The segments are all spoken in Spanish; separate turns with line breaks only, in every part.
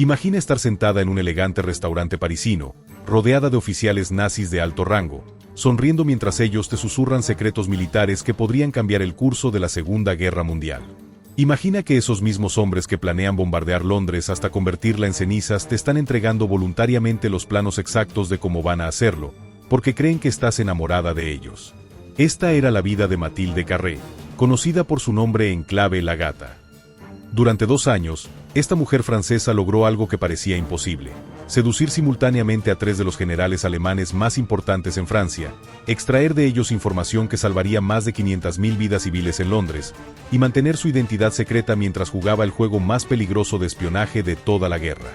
Imagina estar sentada en un elegante restaurante parisino, rodeada de oficiales nazis de alto rango, sonriendo mientras ellos te susurran secretos militares que podrían cambiar el curso de la Segunda Guerra Mundial. Imagina que esos mismos hombres que planean bombardear Londres hasta convertirla en cenizas te están entregando voluntariamente los planos exactos de cómo van a hacerlo, porque creen que estás enamorada de ellos. Esta era la vida de Mathilde Carré, conocida por su nombre en clave La Gata. Durante 2 años, esta mujer francesa logró algo que parecía imposible: seducir simultáneamente a 3 de los generales alemanes más importantes en Francia, extraer de ellos información que salvaría más de 500.000 vidas civiles en Londres, y mantener su identidad secreta mientras jugaba el juego más peligroso de espionaje de toda la guerra.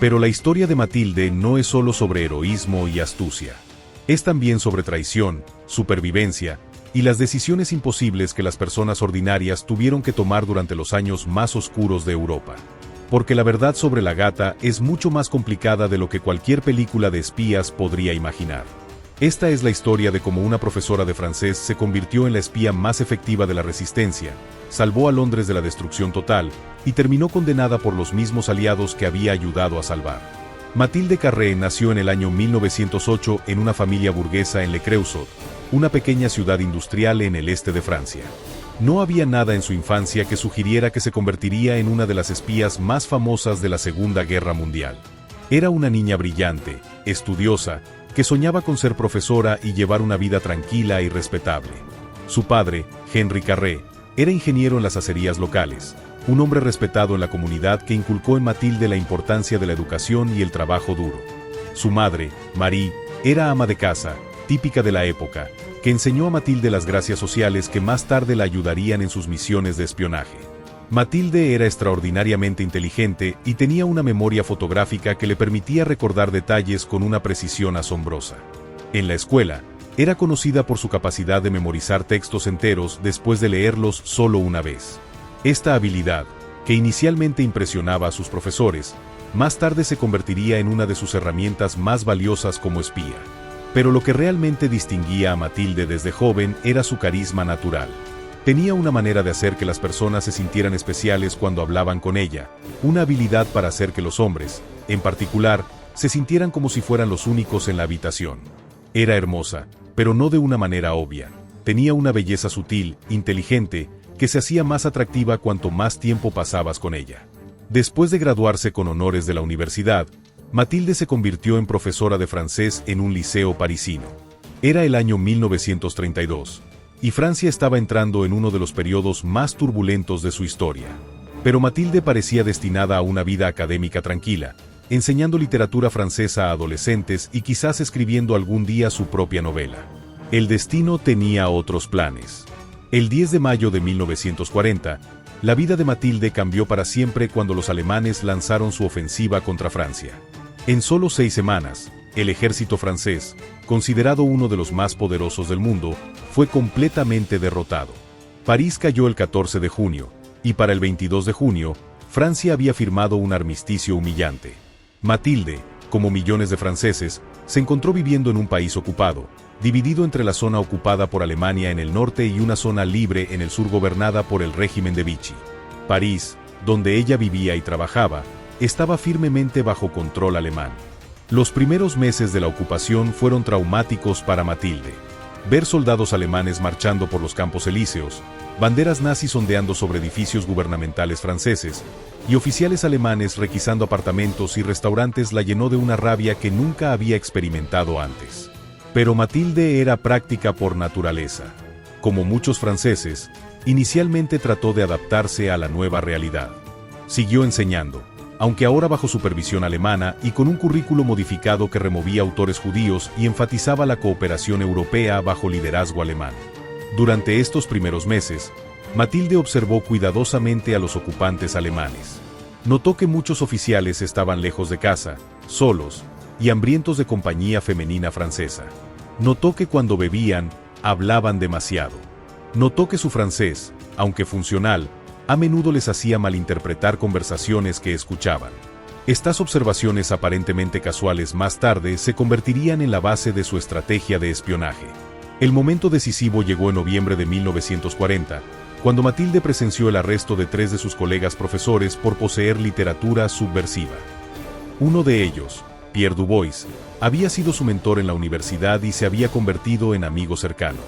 Pero la historia de Mathilde no es solo sobre heroísmo y astucia. Es también sobre traición, supervivencia, y las decisiones imposibles que las personas ordinarias tuvieron que tomar durante los años más oscuros de Europa. Porque la verdad sobre La Gata es mucho más complicada de lo que cualquier película de espías podría imaginar. Esta es la historia de cómo una profesora de francés se convirtió en la espía más efectiva de la resistencia, salvó a Londres de la destrucción total, y terminó condenada por los mismos aliados que había ayudado a salvar. Mathilde Carré nació en el año 1908 en una familia burguesa en Le Creusot, una pequeña ciudad industrial en el este de Francia. No había nada en su infancia que sugiriera que se convertiría en una de las espías más famosas de la Segunda Guerra Mundial. Era una niña brillante, estudiosa, que soñaba con ser profesora y llevar una vida tranquila y respetable. Su padre, Henri Carré, era ingeniero en las acerías locales, un hombre respetado en la comunidad que inculcó en Mathilde la importancia de la educación y el trabajo duro. Su madre, Marie, era ama de casa, típica de la época, que enseñó a Mathilde las gracias sociales que más tarde la ayudarían en sus misiones de espionaje. Mathilde era extraordinariamente inteligente y tenía una memoria fotográfica que le permitía recordar detalles con una precisión asombrosa. En la escuela, era conocida por su capacidad de memorizar textos enteros después de leerlos solo una vez. Esta habilidad, que inicialmente impresionaba a sus profesores, más tarde se convertiría en una de sus herramientas más valiosas como espía. Pero lo que realmente distinguía a Mathilde desde joven era su carisma natural. Tenía una manera de hacer que las personas se sintieran especiales cuando hablaban con ella, una habilidad para hacer que los hombres, en particular, se sintieran como si fueran los únicos en la habitación. Era hermosa, pero no de una manera obvia. Tenía una belleza sutil, inteligente, que se hacía más atractiva cuanto más tiempo pasabas con ella. Después de graduarse con honores de la universidad, Mathilde se convirtió en profesora de francés en un liceo parisino. Era el año 1932, y Francia estaba entrando en uno de los periodos más turbulentos de su historia. Pero Mathilde parecía destinada a una vida académica tranquila, enseñando literatura francesa a adolescentes y quizás escribiendo algún día su propia novela. El destino tenía otros planes. El 10 de mayo de 1940, la vida de Mathilde cambió para siempre cuando los alemanes lanzaron su ofensiva contra Francia. En solo 6 semanas, el ejército francés, considerado uno de los más poderosos del mundo, fue completamente derrotado. París cayó el 14 de junio, y para el 22 de junio, Francia había firmado un armisticio humillante. Mathilde, como millones de franceses, se encontró viviendo en un país ocupado, dividido entre la zona ocupada por Alemania en el norte y una zona libre en el sur gobernada por el régimen de Vichy. París, donde ella vivía y trabajaba, estaba firmemente bajo control alemán. Los primeros meses de la ocupación fueron traumáticos para Mathilde. Ver soldados alemanes marchando por los campos elíseos, banderas nazis ondeando sobre edificios gubernamentales franceses, y oficiales alemanes requisando apartamentos y restaurantes la llenó de una rabia que nunca había experimentado antes. Pero Mathilde era práctica por naturaleza. Como muchos franceses, inicialmente trató de adaptarse a la nueva realidad. Siguió enseñando, aunque ahora bajo supervisión alemana y con un currículo modificado que removía autores judíos y enfatizaba la cooperación europea bajo liderazgo alemán. Durante estos primeros meses, Mathilde observó cuidadosamente a los ocupantes alemanes. Notó que muchos oficiales estaban lejos de casa, solos, y hambrientos de compañía femenina francesa. Notó que cuando bebían, hablaban demasiado. Notó que su francés, aunque funcional, a menudo les hacía malinterpretar conversaciones que escuchaban. Estas observaciones aparentemente casuales más tarde se convertirían en la base de su estrategia de espionaje. El momento decisivo llegó en noviembre de 1940, cuando Mathilde presenció el arresto de 3 de sus colegas profesores por poseer literatura subversiva. Uno de ellos, Pierre Dubois, había sido su mentor en la universidad y se había convertido en amigo cercano.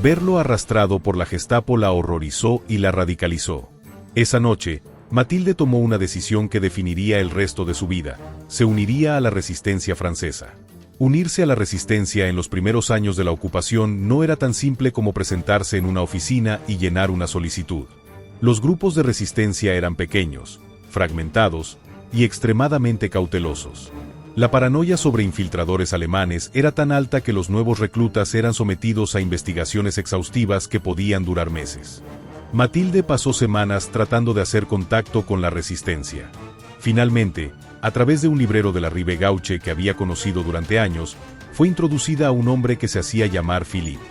Verlo arrastrado por la Gestapo la horrorizó y la radicalizó. Esa noche, Mathilde tomó una decisión que definiría el resto de su vida: se uniría a la resistencia francesa. Unirse a la resistencia en los primeros años de la ocupación no era tan simple como presentarse en una oficina y llenar una solicitud. Los grupos de resistencia eran pequeños, fragmentados y extremadamente cautelosos. La paranoia sobre infiltradores alemanes era tan alta que los nuevos reclutas eran sometidos a investigaciones exhaustivas que podían durar meses. Mathilde pasó semanas tratando de hacer contacto con la resistencia. Finalmente, a través de un librero de la Rive Gauche que había conocido durante años, fue introducida a un hombre que se hacía llamar Philippe.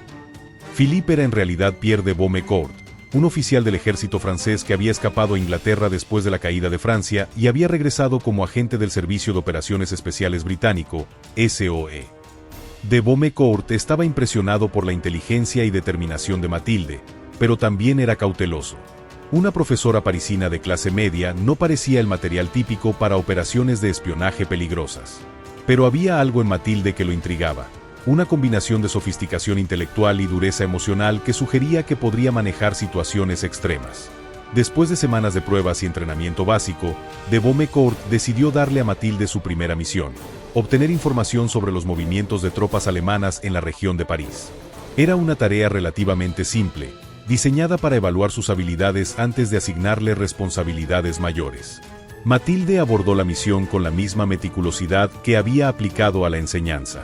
Philippe era en realidad Pierre de Baumecourt, un oficial del ejército francés que había escapado a Inglaterra después de la caída de Francia y había regresado como agente del Servicio de Operaciones Especiales británico, SOE. De Baumecourt estaba impresionado por la inteligencia y determinación de Mathilde, pero también era cauteloso. Una profesora parisina de clase media no parecía el material típico para operaciones de espionaje peligrosas. Pero había algo en Mathilde que lo intrigaba: una combinación de sofisticación intelectual y dureza emocional que sugería que podría manejar situaciones extremas. Después de semanas de pruebas y entrenamiento básico, de Baumecourt decidió darle a Mathilde su primera misión: obtener información sobre los movimientos de tropas alemanas en la región de París. Era una tarea relativamente simple, diseñada para evaluar sus habilidades antes de asignarle responsabilidades mayores. Mathilde abordó la misión con la misma meticulosidad que había aplicado a la enseñanza.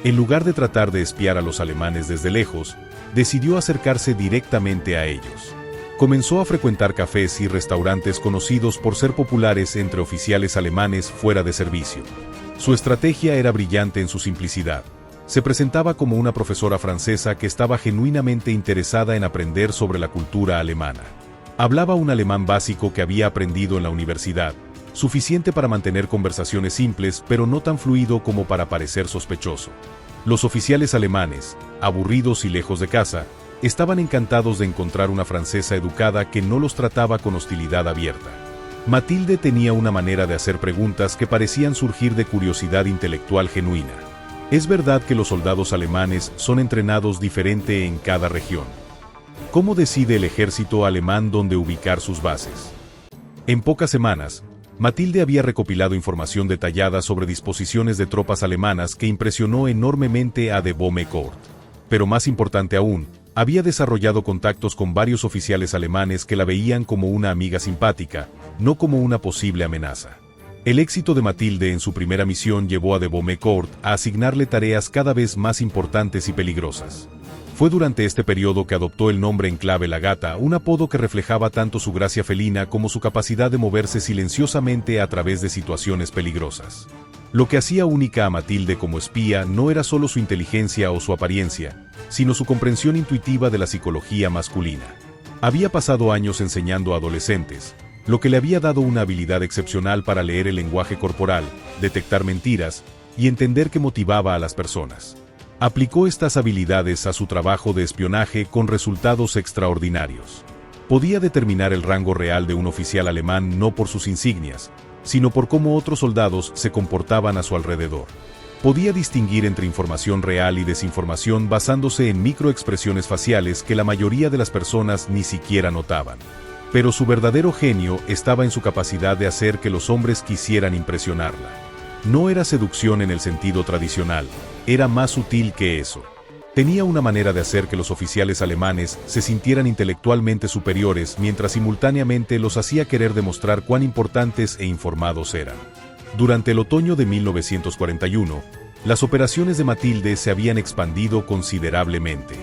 En lugar de tratar de espiar a los alemanes desde lejos, decidió acercarse directamente a ellos. Comenzó a frecuentar cafés y restaurantes conocidos por ser populares entre oficiales alemanes fuera de servicio. Su estrategia era brillante en su simplicidad. Se presentaba como una profesora francesa que estaba genuinamente interesada en aprender sobre la cultura alemana. Hablaba un alemán básico que había aprendido en la universidad, suficiente para mantener conversaciones simples pero no tan fluido como para parecer sospechoso. Los oficiales alemanes, aburridos y lejos de casa, estaban encantados de encontrar una francesa educada que no los trataba con hostilidad abierta. Mathilde tenía una manera de hacer preguntas que parecían surgir de curiosidad intelectual genuina. Es verdad que los soldados alemanes son entrenados diferente en cada región. ¿Cómo decide el ejército alemán dónde ubicar sus bases? En pocas semanas, Mathilde había recopilado información detallada sobre disposiciones de tropas alemanas que impresionó enormemente a de Baumecourt. Pero más importante aún, había desarrollado contactos con varios oficiales alemanes que la veían como una amiga simpática, no como una posible amenaza. El éxito de Mathilde en su primera misión llevó a de Baumecourt a asignarle tareas cada vez más importantes y peligrosas. Fue durante este periodo que adoptó el nombre en clave La Gata, un apodo que reflejaba tanto su gracia felina como su capacidad de moverse silenciosamente a través de situaciones peligrosas. Lo que hacía única a Mathilde como espía no era solo su inteligencia o su apariencia, sino su comprensión intuitiva de la psicología masculina. Había pasado años enseñando a adolescentes, lo que le había dado una habilidad excepcional para leer el lenguaje corporal, detectar mentiras y entender qué motivaba a las personas. Aplicó estas habilidades a su trabajo de espionaje con resultados extraordinarios. Podía determinar el rango real de un oficial alemán no por sus insignias, sino por cómo otros soldados se comportaban a su alrededor. Podía distinguir entre información real y desinformación basándose en microexpresiones faciales que la mayoría de las personas ni siquiera notaban. Pero su verdadero genio estaba en su capacidad de hacer que los hombres quisieran impresionarla. No era seducción en el sentido tradicional, era más sutil que eso. Tenía una manera de hacer que los oficiales alemanes se sintieran intelectualmente superiores mientras simultáneamente los hacía querer demostrar cuán importantes e informados eran. Durante el otoño de 1941, las operaciones de Mathilde se habían expandido considerablemente.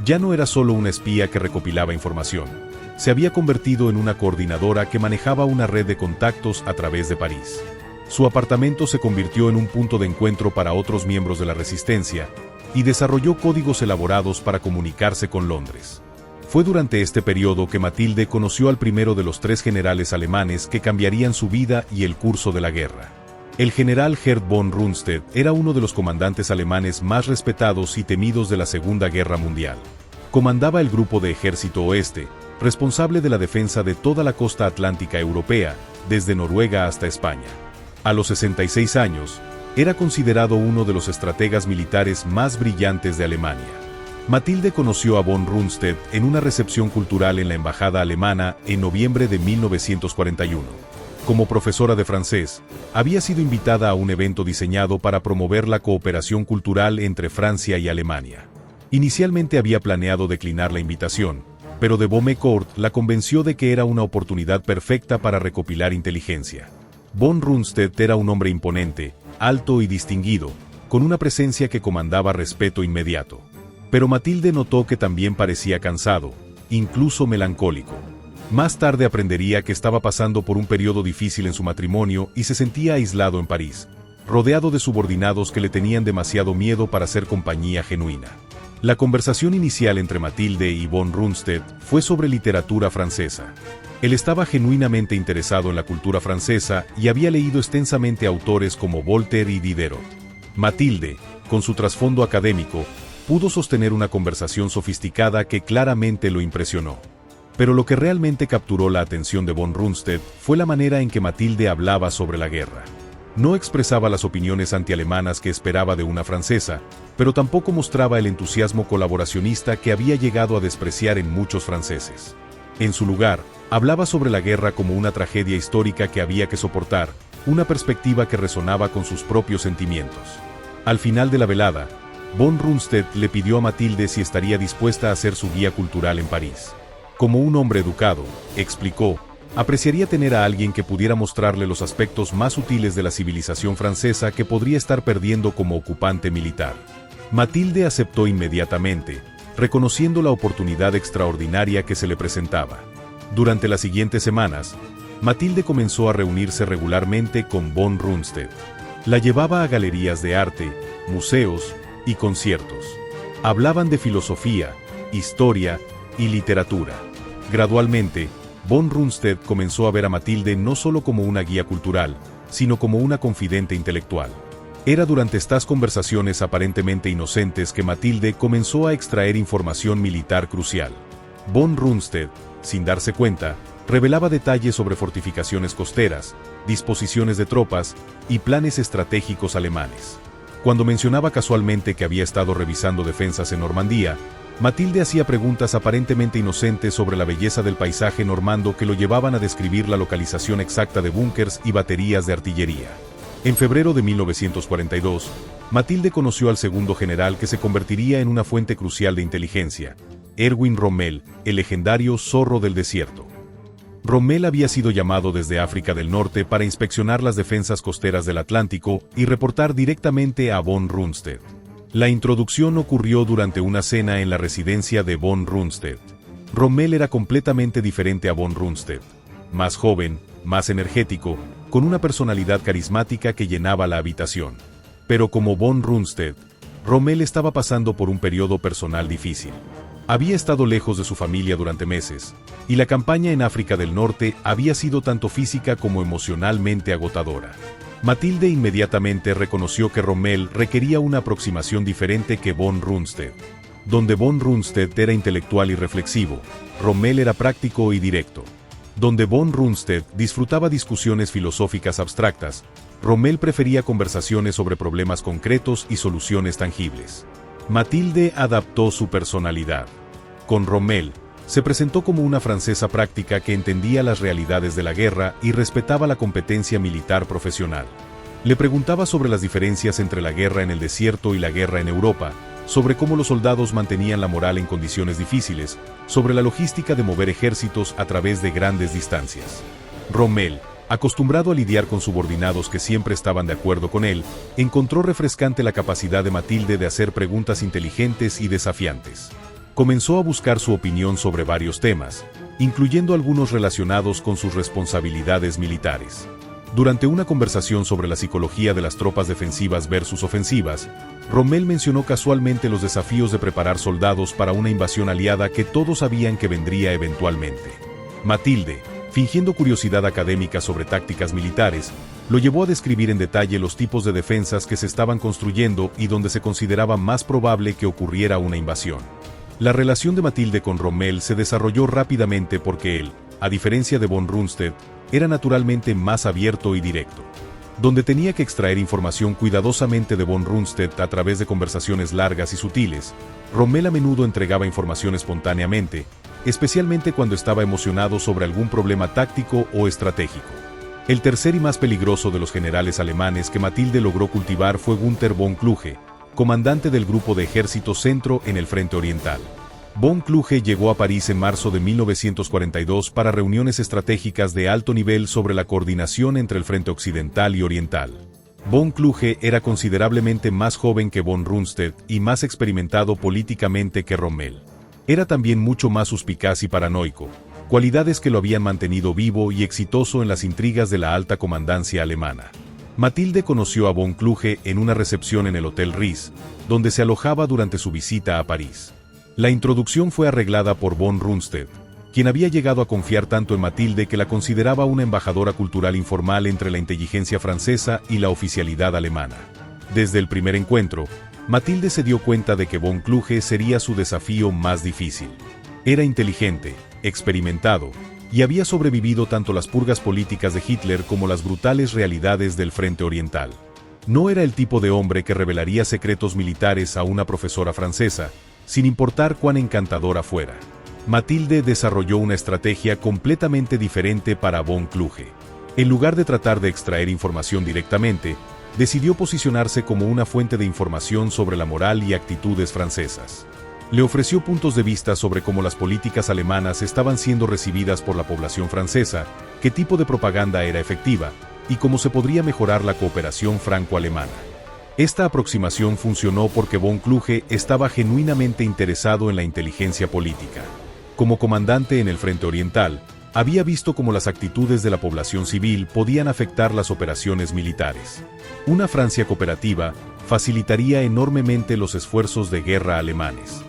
Ya no era solo una espía que recopilaba información. Se había convertido en una coordinadora que manejaba una red de contactos a través de París. Su apartamento se convirtió en un punto de encuentro para otros miembros de la resistencia y desarrolló códigos elaborados para comunicarse con Londres. Fue durante este periodo que Mathilde conoció al primero de los 3 generales alemanes que cambiarían su vida y el curso de la guerra. El general Gerd von Rundstedt era uno de los comandantes alemanes más respetados y temidos de la Segunda Guerra Mundial. Comandaba el Grupo de Ejército Oeste, responsable de la defensa de toda la costa atlántica europea, desde Noruega hasta España. A los 66 años, era considerado uno de los estrategas militares más brillantes de Alemania. Matilde conoció a von Rundstedt en una recepción cultural en la embajada alemana en noviembre de 1941. Como profesora de francés, había sido invitada a un evento diseñado para promover la cooperación cultural entre Francia y Alemania. Inicialmente había planeado declinar la invitación, pero de Beaumecourt la convenció de que era una oportunidad perfecta para recopilar inteligencia. Von Rundstedt era un hombre imponente, alto y distinguido, con una presencia que comandaba respeto inmediato. Pero Matilde notó que también parecía cansado, incluso melancólico. Más tarde aprendería que estaba pasando por un periodo difícil en su matrimonio y se sentía aislado en París, rodeado de subordinados que le tenían demasiado miedo para ser compañía genuina. La conversación inicial entre Matilde y von Rundstedt fue sobre literatura francesa. Él estaba genuinamente interesado en la cultura francesa y había leído extensamente autores como Voltaire y Diderot. Matilde, con su trasfondo académico, pudo sostener una conversación sofisticada que claramente lo impresionó. Pero lo que realmente capturó la atención de von Rundstedt fue la manera en que Matilde hablaba sobre la guerra. No expresaba las opiniones antialemanas que esperaba de una francesa, pero tampoco mostraba el entusiasmo colaboracionista que había llegado a despreciar en muchos franceses. En su lugar, hablaba sobre la guerra como una tragedia histórica que había que soportar, una perspectiva que resonaba con sus propios sentimientos. Al final de la velada, von Rundstedt le pidió a Matilde si estaría dispuesta a ser su guía cultural en París. Como un hombre educado, explicó, apreciaría tener a alguien que pudiera mostrarle los aspectos más sutiles de la civilización francesa que podría estar perdiendo como ocupante militar. Matilde aceptó inmediatamente, reconociendo la oportunidad extraordinaria que se le presentaba. Durante las siguientes semanas, Matilde comenzó a reunirse regularmente con von Rundstedt. La llevaba a galerías de arte, museos y conciertos. Hablaban de filosofía, historia y literatura. Gradualmente, von Rundstedt comenzó a ver a Matilde no solo como una guía cultural, sino como una confidente intelectual. Era durante estas conversaciones aparentemente inocentes que Matilde comenzó a extraer información militar crucial. Von Rundstedt, sin darse cuenta, revelaba detalles sobre fortificaciones costeras, disposiciones de tropas y planes estratégicos alemanes. Cuando mencionaba casualmente que había estado revisando defensas en Normandía, Matilde hacía preguntas aparentemente inocentes sobre la belleza del paisaje normando que lo llevaban a describir la localización exacta de búnkers y baterías de artillería. En febrero de 1942, Matilde conoció al segundo general que se convertiría en una fuente crucial de inteligencia, Erwin Rommel, el legendario Zorro del Desierto. Rommel había sido llamado desde África del Norte para inspeccionar las defensas costeras del Atlántico y reportar directamente a von Rundstedt. La introducción ocurrió durante una cena en la residencia de von Rundstedt. Rommel era completamente diferente a von Rundstedt, más joven, más energético, con una personalidad carismática que llenaba la habitación. Pero como von Rundstedt, Rommel estaba pasando por un periodo personal difícil. Había estado lejos de su familia durante meses, y la campaña en África del Norte había sido tanto física como emocionalmente agotadora. Matilde inmediatamente reconoció que Rommel requería una aproximación diferente que von Rundstedt. Donde von Rundstedt era intelectual y reflexivo, Rommel era práctico y directo. Donde von Rundstedt disfrutaba discusiones filosóficas abstractas, Rommel prefería conversaciones sobre problemas concretos y soluciones tangibles. Matilde adaptó su personalidad. Con Rommel, se presentó como una francesa práctica que entendía las realidades de la guerra y respetaba la competencia militar profesional. Le preguntaba sobre las diferencias entre la guerra en el desierto y la guerra en Europa, sobre cómo los soldados mantenían la moral en condiciones difíciles, sobre la logística de mover ejércitos a través de grandes distancias. Rommel, acostumbrado a lidiar con subordinados que siempre estaban de acuerdo con él, encontró refrescante la capacidad de Matilde de hacer preguntas inteligentes y desafiantes. Comenzó a buscar su opinión sobre varios temas, incluyendo algunos relacionados con sus responsabilidades militares. Durante una conversación sobre la psicología de las tropas defensivas versus ofensivas, Rommel mencionó casualmente los desafíos de preparar soldados para una invasión aliada que todos sabían que vendría eventualmente. Matilde, fingiendo curiosidad académica sobre tácticas militares, lo llevó a describir en detalle los tipos de defensas que se estaban construyendo y donde se consideraba más probable que ocurriera una invasión. La relación de Matilde con Rommel se desarrolló rápidamente porque él, a diferencia de von Rundstedt, era naturalmente más abierto y directo. donde tenía que extraer información cuidadosamente de von Rundstedt a través de conversaciones largas y sutiles. Rommel a menudo entregaba información espontáneamente, especialmente cuando estaba emocionado sobre algún problema táctico o estratégico. El tercer y más peligroso de los generales alemanes que Matilde logró cultivar fue Günther von Kluge, comandante del Grupo de Ejército Centro en el Frente Oriental. Von Kluge llegó a París en marzo de 1942 para reuniones estratégicas de alto nivel sobre la coordinación entre el Frente Occidental y Oriental. Von Kluge era considerablemente más joven que von Rundstedt y más experimentado políticamente que Rommel. Era también mucho más suspicaz y paranoico, cualidades que lo habían mantenido vivo y exitoso en las intrigas de la alta comandancia alemana. Matilde conoció a von Kluge en una recepción en el Hotel Ries, donde se alojaba durante su visita a París. La introducción fue arreglada por von Rundstedt, quien había llegado a confiar tanto en Matilde que la consideraba una embajadora cultural informal entre la inteligencia francesa y la oficialidad alemana. Desde el primer encuentro, Matilde se dio cuenta de que von Kluge sería su desafío más difícil. Era inteligente, experimentado, y había sobrevivido tanto las purgas políticas de Hitler como las brutales realidades del Frente Oriental. No era el tipo de hombre que revelaría secretos militares a una profesora francesa, sin importar cuán encantadora fuera. Matilde desarrolló una estrategia completamente diferente para von Kluge. En lugar de tratar de extraer información directamente, decidió posicionarse como una fuente de información sobre la moral y actitudes francesas. Le ofreció puntos de vista sobre cómo las políticas alemanas estaban siendo recibidas por la población francesa, qué tipo de propaganda era efectiva, y cómo se podría mejorar la cooperación franco-alemana. Esta aproximación funcionó porque von Kluge estaba genuinamente interesado en la inteligencia política. Como comandante en el Frente Oriental, había visto cómo las actitudes de la población civil podían afectar las operaciones militares. Una Francia cooperativa facilitaría enormemente los esfuerzos de guerra alemanes.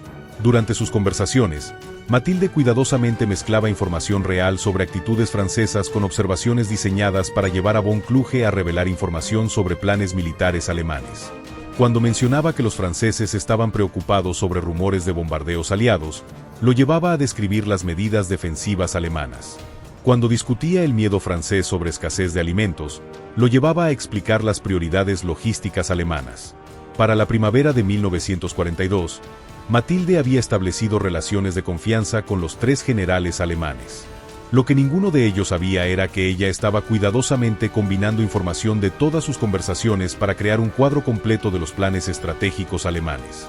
Durante sus conversaciones, Matilde cuidadosamente mezclaba información real sobre actitudes francesas con observaciones diseñadas para llevar a von Kluge a revelar información sobre planes militares alemanes. Cuando mencionaba que los franceses estaban preocupados sobre rumores de bombardeos aliados, lo llevaba a describir las medidas defensivas alemanas. Cuando discutía el miedo francés sobre escasez de alimentos, lo llevaba a explicar las prioridades logísticas alemanas. Para la primavera de 1942, Matilde había establecido relaciones de confianza con los 3 generales alemanes. Lo que ninguno de ellos sabía era que ella estaba cuidadosamente combinando información de todas sus conversaciones para crear un cuadro completo de los planes estratégicos alemanes.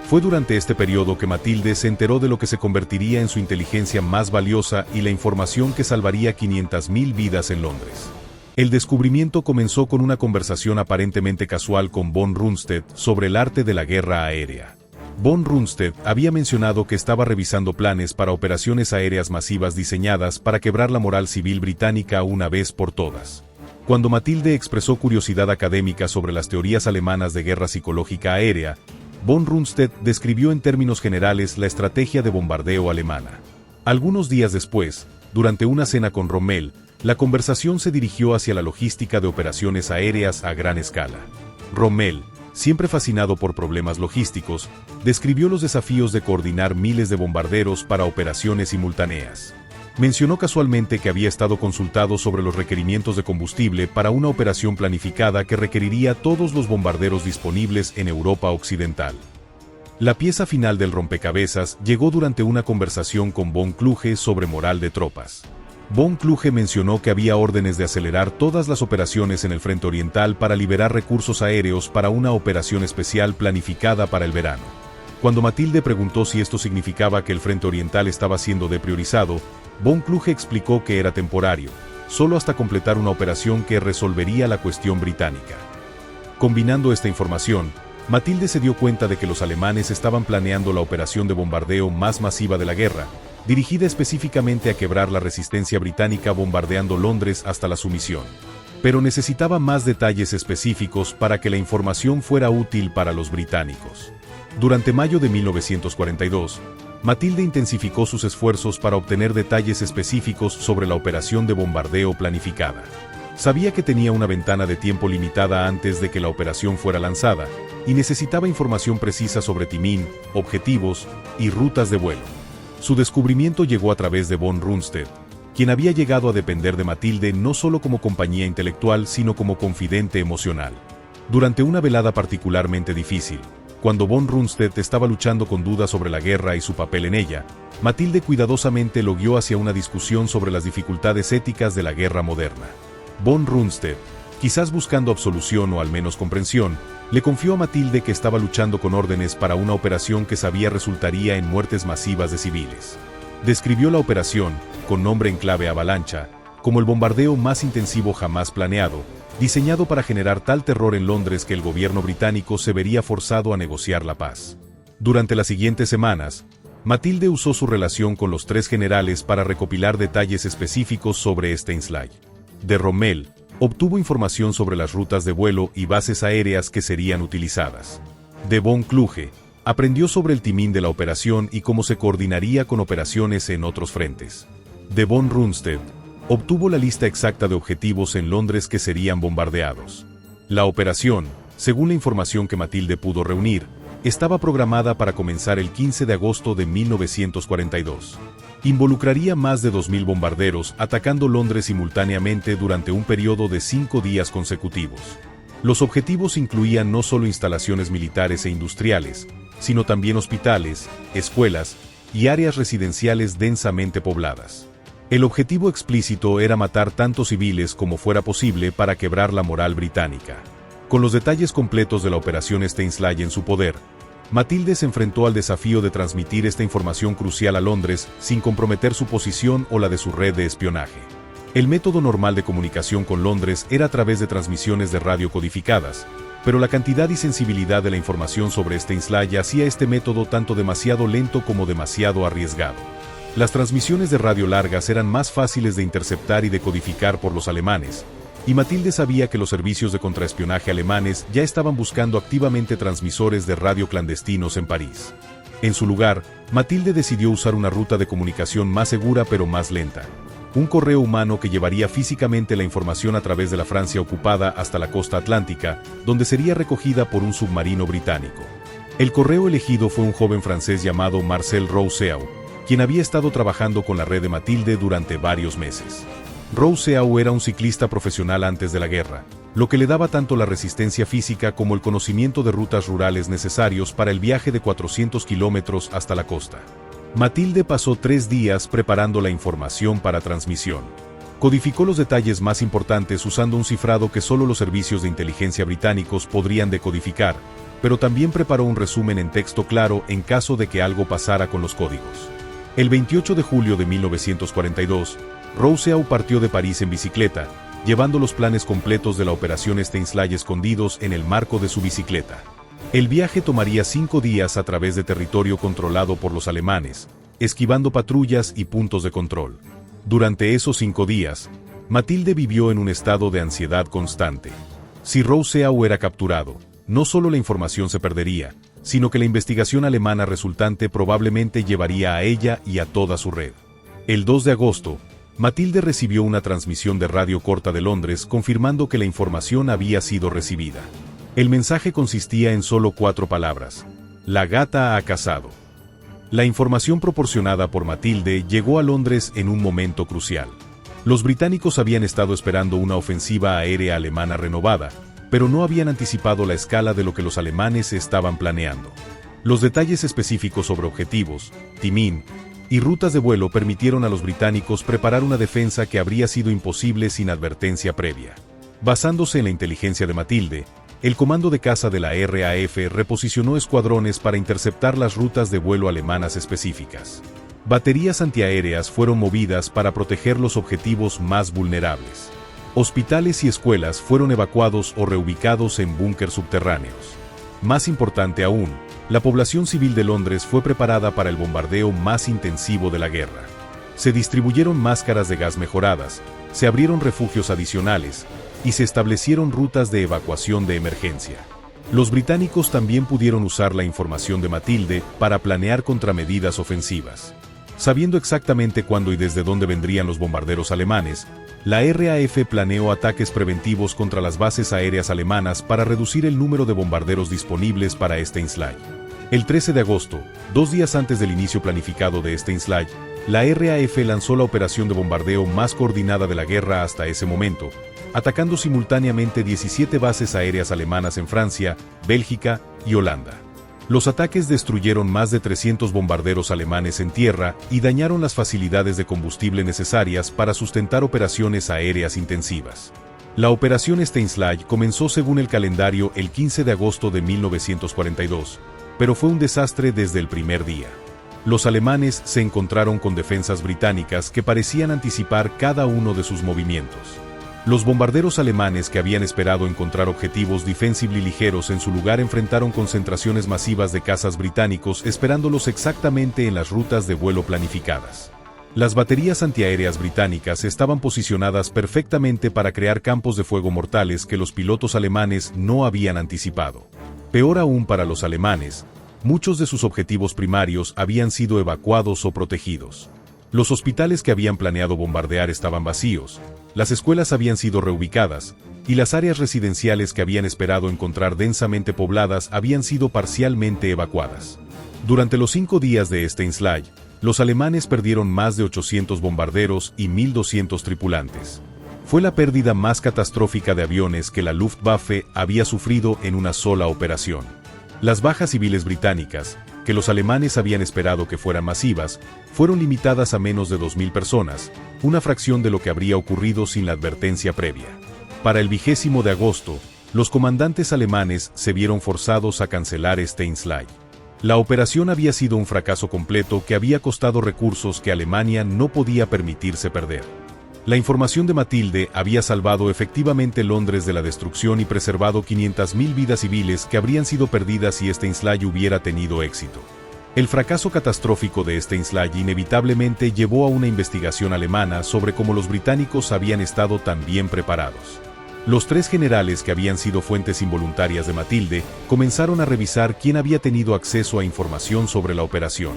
Fue durante este periodo que Matilde se enteró de lo que se convertiría en su inteligencia más valiosa y la información que salvaría 500.000 vidas en Londres. El descubrimiento comenzó con una conversación aparentemente casual con von Rundstedt sobre el arte de la guerra aérea. Von Rundstedt había mencionado que estaba revisando planes para operaciones aéreas masivas diseñadas para quebrar la moral civil británica una vez por todas. Cuando Matilde expresó curiosidad académica sobre las teorías alemanas de guerra psicológica aérea, von Rundstedt describió en términos generales la estrategia de bombardeo alemana. Algunos días después, durante una cena con Rommel, la conversación se dirigió hacia la logística de operaciones aéreas a gran escala. Rommel, siempre fascinado por problemas logísticos, describió los desafíos de coordinar miles de bombarderos para operaciones simultáneas. Mencionó casualmente que había estado consultado sobre los requerimientos de combustible para una operación planificada que requeriría todos los bombarderos disponibles en Europa Occidental. La pieza final del rompecabezas llegó durante una conversación con von Kluge sobre moral de tropas. Von Kluge mencionó que había órdenes de acelerar todas las operaciones en el Frente Oriental para liberar recursos aéreos para una operación especial planificada para el verano. Cuando Matilde preguntó si esto significaba que el Frente Oriental estaba siendo depriorizado, von Kluge explicó que era temporario, solo hasta completar una operación que resolvería la cuestión británica. Combinando esta información, Matilde se dio cuenta de que los alemanes estaban planeando la operación de bombardeo más masiva de la guerra, dirigida específicamente a quebrar la resistencia británica bombardeando Londres hasta la sumisión. Pero necesitaba más detalles específicos para que la información fuera útil para los británicos. Durante mayo de 1942, Matilde intensificó sus esfuerzos para obtener detalles específicos sobre la operación de bombardeo planificada. Sabía que tenía una ventana de tiempo limitada antes de que la operación fuera lanzada, y necesitaba información precisa sobre timín, objetivos y rutas de vuelo. Su descubrimiento llegó a través de von Rundstedt, quien había llegado a depender de Matilde no solo como compañía intelectual sino como confidente emocional. Durante una velada particularmente difícil, cuando von Rundstedt estaba luchando con dudas sobre la guerra y su papel en ella, Matilde cuidadosamente lo guió hacia una discusión sobre las dificultades éticas de la guerra moderna. Von Rundstedt, quizás buscando absolución o al menos comprensión, le confió a Matilde que estaba luchando con órdenes para una operación que sabía resultaría en muertes masivas de civiles. Describió la operación, con nombre en clave Avalancha, como el bombardeo más intensivo jamás planeado, diseñado para generar tal terror en Londres que el gobierno británico se vería forzado a negociar la paz. Durante las siguientes semanas, Matilde usó su relación con los tres generales para recopilar detalles específicos sobre Stanislav. De Rommel, obtuvo información sobre las rutas de vuelo y bases aéreas que serían utilizadas. De von Kluge, aprendió sobre el timing de la operación y cómo se coordinaría con operaciones en otros frentes. De von Rundstedt, obtuvo la lista exacta de objetivos en Londres que serían bombardeados. La operación, según la información que Matilde pudo reunir, estaba programada para comenzar el 15 de agosto de 1942. Involucraría más de 2.000 bombarderos atacando Londres simultáneamente durante un periodo de 5 días consecutivos. Los objetivos incluían no solo instalaciones militares e industriales, sino también hospitales, escuelas y áreas residenciales densamente pobladas. El objetivo explícito era matar tantos civiles como fuera posible para quebrar la moral británica. Con los detalles completos de la operación Stanislav en su poder, Matilde se enfrentó al desafío de transmitir esta información crucial a Londres sin comprometer su posición o la de su red de espionaje. El método normal de comunicación con Londres era a través de transmisiones de radio codificadas, pero la cantidad y sensibilidad de la información sobre Stanislav hacía este método tanto demasiado lento como demasiado arriesgado. Las transmisiones de radio largas eran más fáciles de interceptar y de codificar por los alemanes, y Matilde sabía que los servicios de contraespionaje alemanes ya estaban buscando activamente transmisores de radio clandestinos en París. En su lugar, Matilde decidió usar una ruta de comunicación más segura pero más lenta. Un correo humano que llevaría físicamente la información a través de la Francia ocupada hasta la costa atlántica, donde sería recogida por un submarino británico. El correo elegido fue un joven francés llamado Marcel Rousseau, quien había estado trabajando con la red de Matilde durante varios meses. Rousseau era un ciclista profesional antes de la guerra, lo que le daba tanto la resistencia física como el conocimiento de rutas rurales necesarios para el viaje de 400 kilómetros hasta la costa. Matilde pasó 3 días preparando la información para transmisión. Codificó los detalles más importantes usando un cifrado que solo los servicios de inteligencia británicos podrían decodificar, pero también preparó un resumen en texto claro en caso de que algo pasara con los códigos. El 28 de julio de 1942, Rousseau partió de París en bicicleta, llevando los planes completos de la operación Stanislav escondidos en el marco de su bicicleta. El viaje tomaría 5 días a través de territorio controlado por los alemanes, esquivando patrullas y puntos de control. Durante esos 5 días, Matilde vivió en un estado de ansiedad constante. Si Rousseau era capturado, no solo la información se perdería, sino que la investigación alemana resultante probablemente llevaría a ella y a toda su red. El 2 de agosto, Matilde recibió una transmisión de radio corta de Londres confirmando que la información había sido recibida. El mensaje consistía en solo 4 palabras: la gata ha cazado. La información proporcionada por Matilde llegó a Londres en un momento crucial. Los británicos habían estado esperando una ofensiva aérea alemana renovada, pero no habían anticipado la escala de lo que los alemanes estaban planeando. Los detalles específicos sobre objetivos, timing y rutas de vuelo permitieron a los británicos preparar una defensa que habría sido imposible sin advertencia previa. Basándose en la inteligencia de Matilde, el comando de caza de la RAF reposicionó escuadrones para interceptar las rutas de vuelo alemanas específicas. Baterías antiaéreas fueron movidas para proteger los objetivos más vulnerables. Hospitales y escuelas fueron evacuados o reubicados en búnkers subterráneos. Más importante aún, la población civil de Londres fue preparada para el bombardeo más intensivo de la guerra. Se distribuyeron máscaras de gas mejoradas, se abrieron refugios adicionales, y se establecieron rutas de evacuación de emergencia. Los británicos también pudieron usar la información de Matilde para planear contramedidas ofensivas. Sabiendo exactamente cuándo y desde dónde vendrían los bombarderos alemanes, la RAF planeó ataques preventivos contra las bases aéreas alemanas para reducir el número de bombarderos disponibles para Stanislav. El 13 de agosto, 2 días antes del inicio planificado de Steinslage, la RAF lanzó la operación de bombardeo más coordinada de la guerra hasta ese momento, atacando simultáneamente 17 bases aéreas alemanas en Francia, Bélgica y Holanda. Los ataques destruyeron más de 300 bombarderos alemanes en tierra y dañaron las facilidades de combustible necesarias para sustentar operaciones aéreas intensivas. La operación Steinslage comenzó según el calendario el 15 de agosto de 1942, pero fue un desastre desde el primer día. Los alemanes se encontraron con defensas británicas que parecían anticipar cada uno de sus movimientos. Los bombarderos alemanes que habían esperado encontrar objetivos defensivos ligeros en su lugar enfrentaron concentraciones masivas de cazas británicos esperándolos exactamente en las rutas de vuelo planificadas. Las baterías antiaéreas británicas estaban posicionadas perfectamente para crear campos de fuego mortales que los pilotos alemanes no habían anticipado. Peor aún para los alemanes, muchos de sus objetivos primarios habían sido evacuados o protegidos. Los hospitales que habían planeado bombardear estaban vacíos, las escuelas habían sido reubicadas, y las áreas residenciales que habían esperado encontrar densamente pobladas habían sido parcialmente evacuadas. Durante los 5 días de Steinslage, los alemanes perdieron más de 800 bombarderos y 1.200 tripulantes. Fue la pérdida más catastrófica de aviones que la Luftwaffe había sufrido en una sola operación. Las bajas civiles británicas, que los alemanes habían esperado que fueran masivas, fueron limitadas a menos de 2.000 personas, una fracción de lo que habría ocurrido sin la advertencia previa. Para el 20 de agosto, los comandantes alemanes se vieron forzados a cancelar Steinslage. La operación había sido un fracaso completo que había costado recursos que Alemania no podía permitirse perder. La información de Mathilde había salvado efectivamente Londres de la destrucción y preservado 500.000 vidas civiles que habrían sido perdidas si Steinslage hubiera tenido éxito. El fracaso catastrófico de Steinslage inevitablemente llevó a una investigación alemana sobre cómo los británicos habían estado tan bien preparados. Los 3 generales que habían sido fuentes involuntarias de Mathilde comenzaron a revisar quién había tenido acceso a información sobre la operación.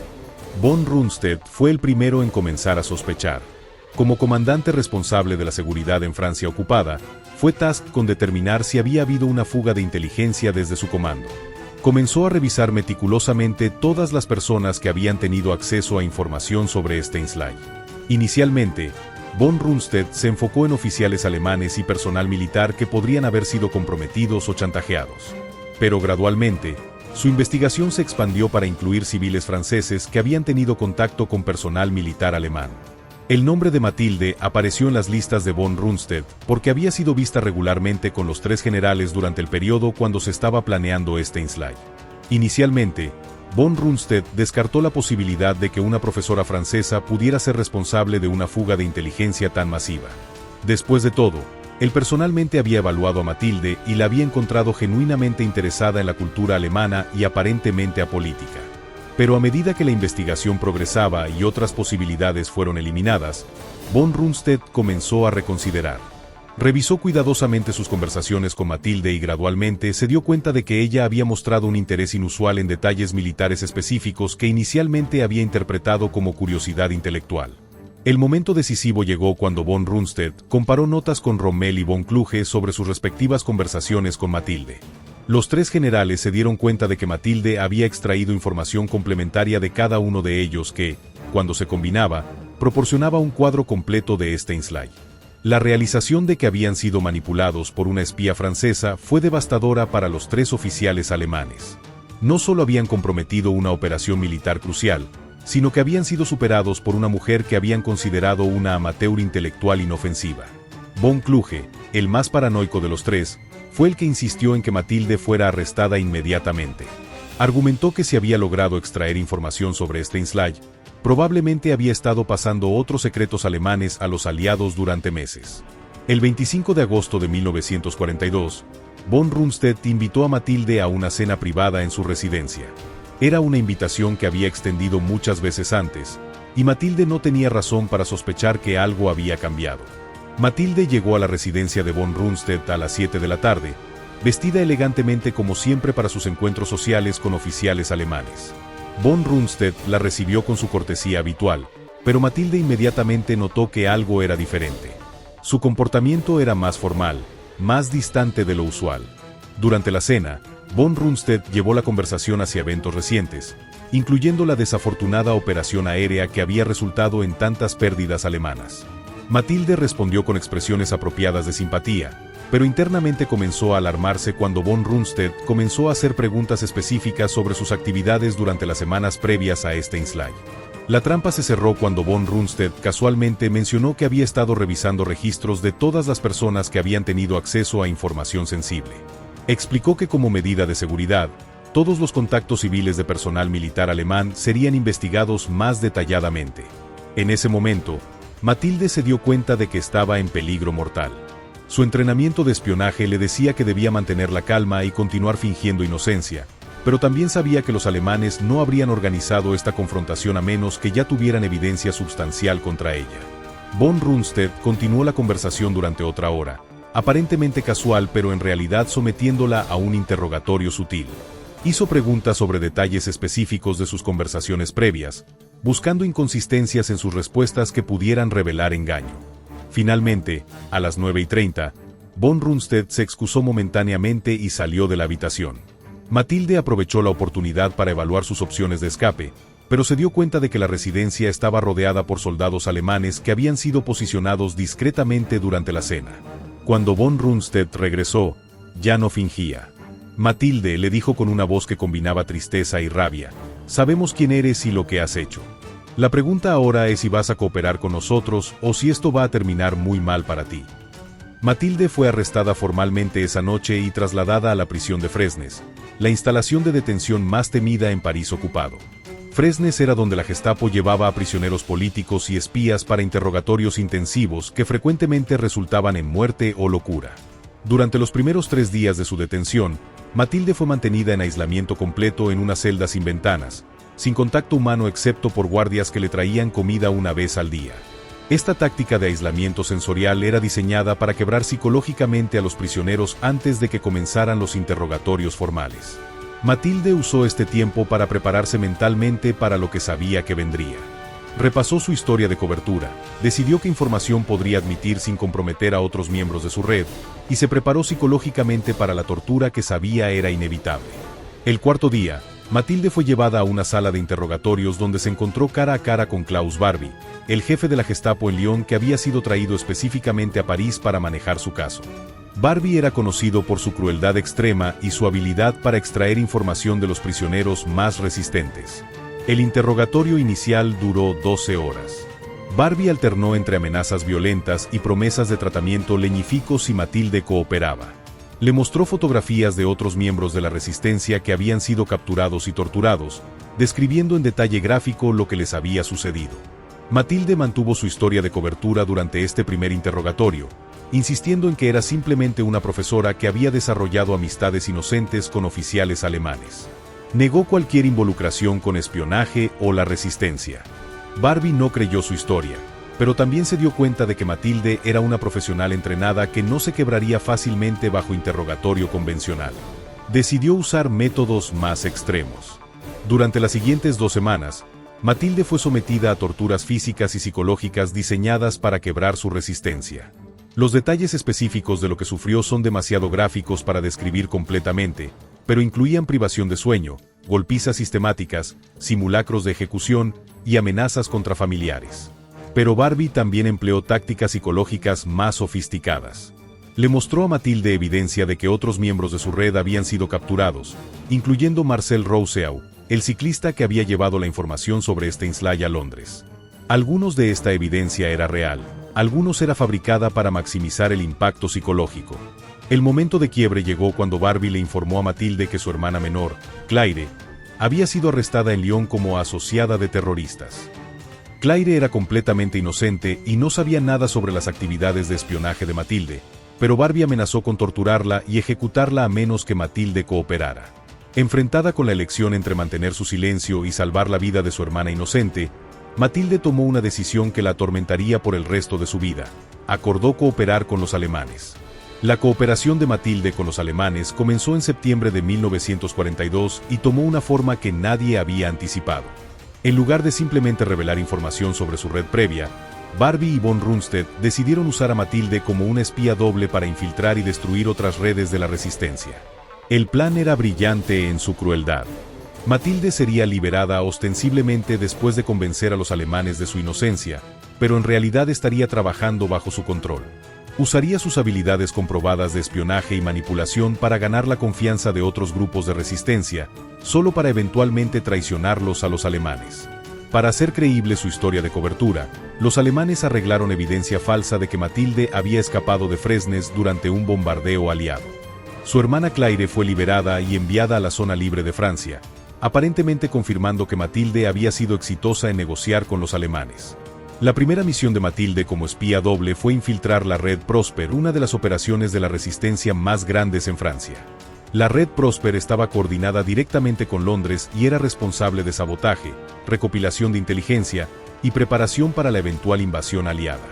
Von Rundstedt fue el primero en comenzar a sospechar. Como comandante responsable de la seguridad en Francia ocupada, fue tasked con determinar si había habido una fuga de inteligencia desde su comando. Comenzó a revisar meticulosamente todas las personas que habían tenido acceso a información sobre Steinslage. Inicialmente, Von Rundstedt se enfocó en oficiales alemanes y personal militar que podrían haber sido comprometidos o chantajeados. Pero gradualmente, su investigación se expandió para incluir civiles franceses que habían tenido contacto con personal militar alemán. El nombre de Mathilde apareció en las listas de Von Rundstedt porque había sido vista regularmente con los 3 generales durante el periodo cuando se estaba planeando Steinslage. Inicialmente, Von Rundstedt descartó la posibilidad de que una profesora francesa pudiera ser responsable de una fuga de inteligencia tan masiva. Después de todo, él personalmente había evaluado a Mathilde y la había encontrado genuinamente interesada en la cultura alemana y aparentemente apolítica. Pero a medida que la investigación progresaba y otras posibilidades fueron eliminadas, Von Rundstedt comenzó a reconsiderar. Revisó cuidadosamente sus conversaciones con Mathilde y gradualmente se dio cuenta de que ella había mostrado un interés inusual en detalles militares específicos que inicialmente había interpretado como curiosidad intelectual. El momento decisivo llegó cuando Von Rundstedt comparó notas con Rommel y von Kluge sobre sus respectivas conversaciones con Mathilde. Los 3 generales se dieron cuenta de que Mathilde había extraído información complementaria de cada uno de ellos que, cuando se combinaba, proporcionaba un cuadro completo de Steinslage. La realización de que habían sido manipulados por una espía francesa fue devastadora para los 3 oficiales alemanes. No solo habían comprometido una operación militar crucial, sino que habían sido superados por una mujer que habían considerado una amateur intelectual inofensiva. Von Kluge, el más paranoico de los 3, fue el que insistió en que Mathilde fuera arrestada inmediatamente. Argumentó que si había logrado extraer información sobre Steinslage, probablemente había estado pasando otros secretos alemanes a los aliados durante meses. El 25 de agosto de 1942, Von Rundstedt invitó a Mathilde a una cena privada en su residencia. Era una invitación que había extendido muchas veces antes, y Mathilde no tenía razón para sospechar que algo había cambiado. Mathilde llegó a la residencia de Von Rundstedt a las 7 de la tarde, vestida elegantemente como siempre para sus encuentros sociales con oficiales alemanes. Von Rundstedt la recibió con su cortesía habitual, pero Mathilde inmediatamente notó que algo era diferente. Su comportamiento era más formal, más distante de lo usual. Durante la cena, Von Rundstedt llevó la conversación hacia eventos recientes, incluyendo la desafortunada operación aérea que había resultado en tantas pérdidas alemanas. Matilde respondió con expresiones apropiadas de simpatía, pero internamente comenzó a alarmarse cuando Von Rundstedt comenzó a hacer preguntas específicas sobre sus actividades durante las semanas previas a este ensayo. La trampa se cerró cuando Von Rundstedt casualmente mencionó que había estado revisando registros de todas las personas que habían tenido acceso a información sensible. Explicó que como medida de seguridad, todos los contactos civiles de personal militar alemán serían investigados más detalladamente. En ese momento, Matilde se dio cuenta de que estaba en peligro mortal. Su entrenamiento de espionaje le decía que debía mantener la calma y continuar fingiendo inocencia, pero también sabía que los alemanes no habrían organizado esta confrontación a menos que ya tuvieran evidencia sustancial contra ella. Von Rundstedt continuó la conversación durante otra hora, aparentemente casual pero en realidad sometiéndola a un interrogatorio sutil. Hizo preguntas sobre detalles específicos de sus conversaciones previas, buscando inconsistencias en sus respuestas que pudieran revelar engaño. Finalmente, a las 9:30, Von Rundstedt se excusó momentáneamente y salió de la habitación. Matilde aprovechó la oportunidad para evaluar sus opciones de escape, pero se dio cuenta de que la residencia estaba rodeada por soldados alemanes que habían sido posicionados discretamente durante la cena. Cuando Von Rundstedt regresó, ya no fingía. Matilde le dijo con una voz que combinaba tristeza y rabia: «Sabemos quién eres y lo que has hecho. La pregunta ahora es si vas a cooperar con nosotros o si esto va a terminar muy mal para ti». Matilde fue arrestada formalmente esa noche y trasladada a la prisión de Fresnes, la instalación de detención más temida en París ocupado. Fresnes era donde la Gestapo llevaba a prisioneros políticos y espías para interrogatorios intensivos que frecuentemente resultaban en muerte o locura. Durante los primeros 3 días de su detención, Matilde fue mantenida en aislamiento completo en una celda sin ventanas, sin contacto humano excepto por guardias que le traían comida una vez al día. Esta táctica de aislamiento sensorial era diseñada para quebrar psicológicamente a los prisioneros antes de que comenzaran los interrogatorios formales. Matilde usó este tiempo para prepararse mentalmente para lo que sabía que vendría. Repasó su historia de cobertura, decidió qué información podría admitir sin comprometer a otros miembros de su red, y se preparó psicológicamente para la tortura que sabía era inevitable. El cuarto día, Matilde fue llevada a una sala de interrogatorios donde se encontró cara a cara con Klaus Barbie, el jefe de la Gestapo en Lyon que había sido traído específicamente a París para manejar su caso. Barbie era conocido por su crueldad extrema y su habilidad para extraer información de los prisioneros más resistentes. El interrogatorio inicial duró 12 horas. Barbie alternó entre amenazas violentas y promesas de tratamiento leñífico si Matilde cooperaba. Le mostró fotografías de otros miembros de la resistencia que habían sido capturados y torturados, describiendo en detalle gráfico lo que les había sucedido. Matilde mantuvo su historia de cobertura durante este primer interrogatorio, insistiendo en que era simplemente una profesora que había desarrollado amistades inocentes con oficiales alemanes. Negó cualquier involucración con espionaje o la resistencia. Barbie no creyó su historia, pero también se dio cuenta de que Matilde era una profesional entrenada que no se quebraría fácilmente bajo interrogatorio convencional. Decidió usar métodos más extremos. Durante las siguientes 2 semanas, Matilde fue sometida a torturas físicas y psicológicas diseñadas para quebrar su resistencia. Los detalles específicos de lo que sufrió son demasiado gráficos para describir completamente, pero incluían privación de sueño, golpizas sistemáticas, simulacros de ejecución y amenazas contra familiares. Pero Barbie también empleó tácticas psicológicas más sofisticadas. Le mostró a Matilde evidencia de que otros miembros de su red habían sido capturados, incluyendo Marcel Rousseau, el ciclista que había llevado la información sobre este ensayo a Londres. Algunos de esta evidencia era real, algunos era fabricada para maximizar el impacto psicológico. El momento de quiebre llegó cuando Barbie le informó a Matilde que su hermana menor, Claire, había sido arrestada en Lyon como asociada de terroristas. Claire era completamente inocente y no sabía nada sobre las actividades de espionaje de Matilde, pero Barbie amenazó con torturarla y ejecutarla a menos que Matilde cooperara. Enfrentada con la elección entre mantener su silencio y salvar la vida de su hermana inocente, Matilde tomó una decisión que la atormentaría por el resto de su vida. Acordó cooperar con los alemanes. La cooperación de Matilde con los alemanes comenzó en septiembre de 1942 y tomó una forma que nadie había anticipado. En lugar de simplemente revelar información sobre su red previa, Barbie y Von Rundstedt decidieron usar a Matilde como una espía doble para infiltrar y destruir otras redes de la resistencia. El plan era brillante en su crueldad. Matilde sería liberada ostensiblemente después de convencer a los alemanes de su inocencia, pero en realidad estaría trabajando bajo su control. Usaría sus habilidades comprobadas de espionaje y manipulación para ganar la confianza de otros grupos de resistencia, solo para eventualmente traicionarlos a los alemanes. Para hacer creíble su historia de cobertura, los alemanes arreglaron evidencia falsa de que Matilde había escapado de Fresnes durante un bombardeo aliado. Su hermana Claire fue liberada y enviada a la zona libre de Francia, aparentemente confirmando que Matilde había sido exitosa en negociar con los alemanes. La primera misión de Matilde como espía doble fue infiltrar la Red Prosper, una de las operaciones de la resistencia más grandes en Francia. La Red Prosper estaba coordinada directamente con Londres y era responsable de sabotaje, recopilación de inteligencia y preparación para la eventual invasión aliada.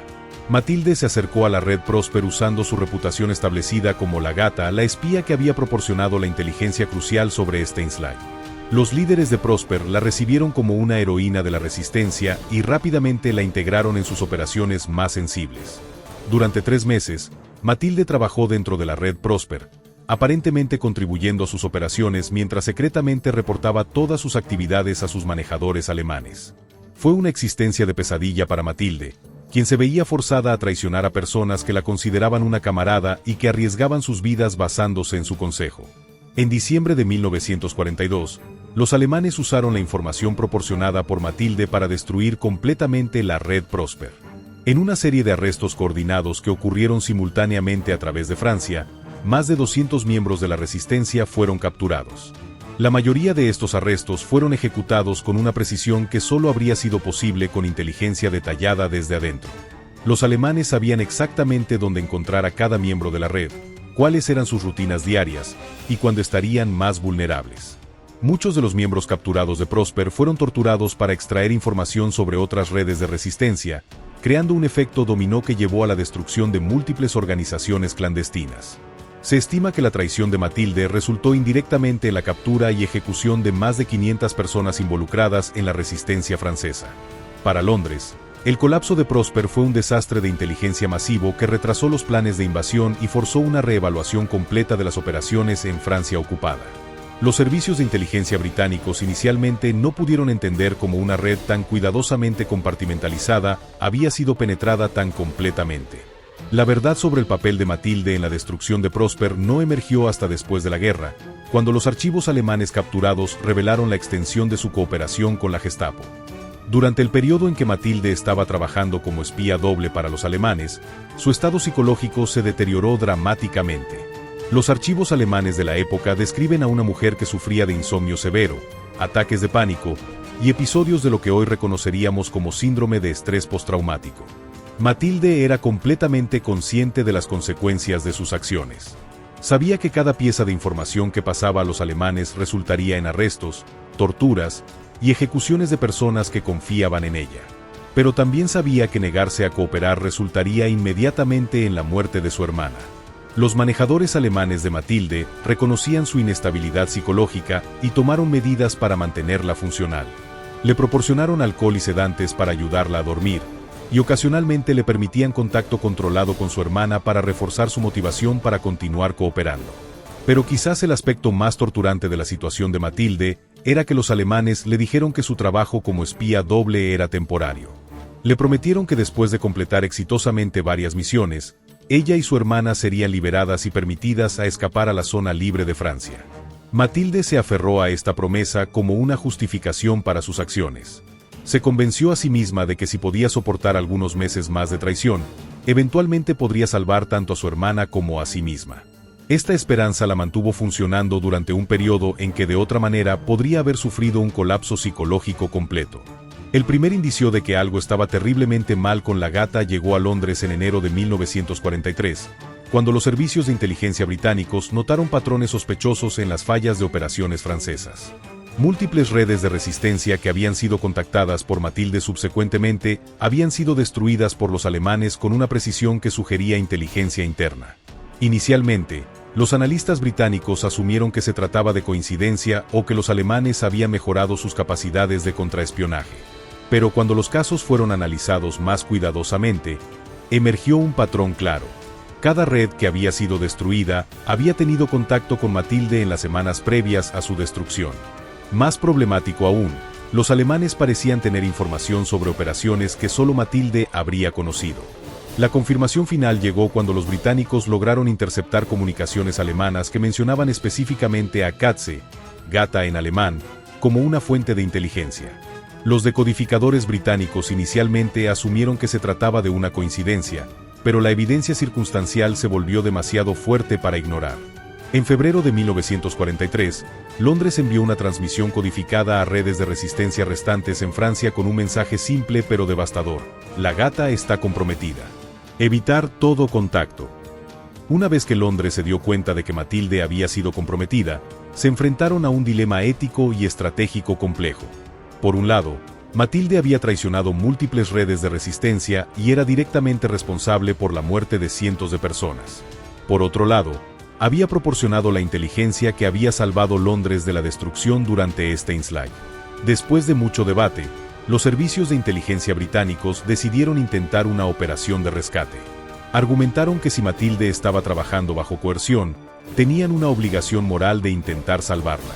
Matilde se acercó a la Red Prosper usando su reputación establecida como la Gata, la espía que había proporcionado la inteligencia crucial sobre Stanislav. Los líderes de Prosper la recibieron como una heroína de la resistencia y rápidamente la integraron en sus operaciones más sensibles. Durante 3 meses, Matilde trabajó dentro de la Red Prosper, aparentemente contribuyendo a sus operaciones mientras secretamente reportaba todas sus actividades a sus manejadores alemanes. Fue una existencia de pesadilla para Matilde, quien se veía forzada a traicionar a personas que la consideraban una camarada y que arriesgaban sus vidas basándose en su consejo. En diciembre de 1942, los alemanes usaron la información proporcionada por Matilde para destruir completamente la Red Prosper. En una serie de arrestos coordinados que ocurrieron simultáneamente a través de Francia, más de 200 miembros de la resistencia fueron capturados. La mayoría de estos arrestos fueron ejecutados con una precisión que solo habría sido posible con inteligencia detallada desde adentro. Los alemanes sabían exactamente dónde encontrar a cada miembro de la red, cuáles eran sus rutinas diarias y cuándo estarían más vulnerables. Muchos de los miembros capturados de Prosper fueron torturados para extraer información sobre otras redes de resistencia, creando un efecto dominó que llevó a la destrucción de múltiples organizaciones clandestinas. Se estima que la traición de Matilde resultó indirectamente en la captura y ejecución de más de 500 personas involucradas en la resistencia francesa. Para Londres, el colapso de Prosper fue un desastre de inteligencia masivo que retrasó los planes de invasión y forzó una reevaluación completa de las operaciones en Francia ocupada. Los servicios de inteligencia británicos inicialmente no pudieron entender cómo una red tan cuidadosamente compartimentalizada había sido penetrada tan completamente. La verdad sobre el papel de Matilde en la destrucción de Prosper no emergió hasta después de la guerra, cuando los archivos alemanes capturados revelaron la extensión de su cooperación con la Gestapo. Durante el periodo en que Matilde estaba trabajando como espía doble para los alemanes, su estado psicológico se deterioró dramáticamente. Los archivos alemanes de la época describen a una mujer que sufría de insomnio severo, ataques de pánico y episodios de lo que hoy reconoceríamos como síndrome de estrés postraumático. Matilde era completamente consciente de las consecuencias de sus acciones. Sabía que cada pieza de información que pasaba a los alemanes resultaría en arrestos, torturas y ejecuciones de personas que confiaban en ella. Pero también sabía que negarse a cooperar resultaría inmediatamente en la muerte de su hermana. Los manejadores alemanes de Matilde reconocían su inestabilidad psicológica y tomaron medidas para mantenerla funcional. Le proporcionaron alcohol y sedantes para ayudarla a dormir, y ocasionalmente le permitían contacto controlado con su hermana para reforzar su motivación para continuar cooperando. Pero quizás el aspecto más torturante de la situación de Matilde era que los alemanes le dijeron que su trabajo como espía doble era temporario. Le prometieron que después de completar exitosamente varias misiones, ella y su hermana serían liberadas y permitidas a escapar a la zona libre de Francia. Matilde se aferró a esta promesa como una justificación para sus acciones. Se convenció a sí misma de que si podía soportar algunos meses más de traición, eventualmente podría salvar tanto a su hermana como a sí misma. Esta esperanza la mantuvo funcionando durante un periodo en que de otra manera podría haber sufrido un colapso psicológico completo. El primer indicio de que algo estaba terriblemente mal con la Gata llegó a Londres en enero de 1943, cuando los servicios de inteligencia británicos notaron patrones sospechosos en las fallas de operaciones francesas. Múltiples redes de resistencia que habían sido contactadas por Matilde subsecuentemente habían sido destruidas por los alemanes con una precisión que sugería inteligencia interna. Inicialmente, los analistas británicos asumieron que se trataba de coincidencia o que los alemanes habían mejorado sus capacidades de contraespionaje. Pero cuando los casos fueron analizados más cuidadosamente, emergió un patrón claro. Cada red que había sido destruida había tenido contacto con Matilde en las semanas previas a su destrucción. Más problemático aún, los alemanes parecían tener información sobre operaciones que solo Matilde habría conocido. La confirmación final llegó cuando los británicos lograron interceptar comunicaciones alemanas que mencionaban específicamente a Katze, gata en alemán, como una fuente de inteligencia. Los decodificadores británicos inicialmente asumieron que se trataba de una coincidencia, pero la evidencia circunstancial se volvió demasiado fuerte para ignorar. En febrero de 1943, Londres envió una transmisión codificada a redes de resistencia restantes en Francia con un mensaje simple pero devastador: la gata está comprometida. Evitar todo contacto. Una vez que Londres se dio cuenta de que Matilde había sido comprometida, se enfrentaron a un dilema ético y estratégico complejo. Por un lado, Matilde había traicionado múltiples redes de resistencia y era directamente responsable por la muerte de cientos de personas. Por otro lado, había proporcionado la inteligencia que había salvado Londres de la destrucción durante Stanislav. Después de mucho debate, los servicios de inteligencia británicos decidieron intentar una operación de rescate. Argumentaron que si Matilde estaba trabajando bajo coerción, tenían una obligación moral de intentar salvarla.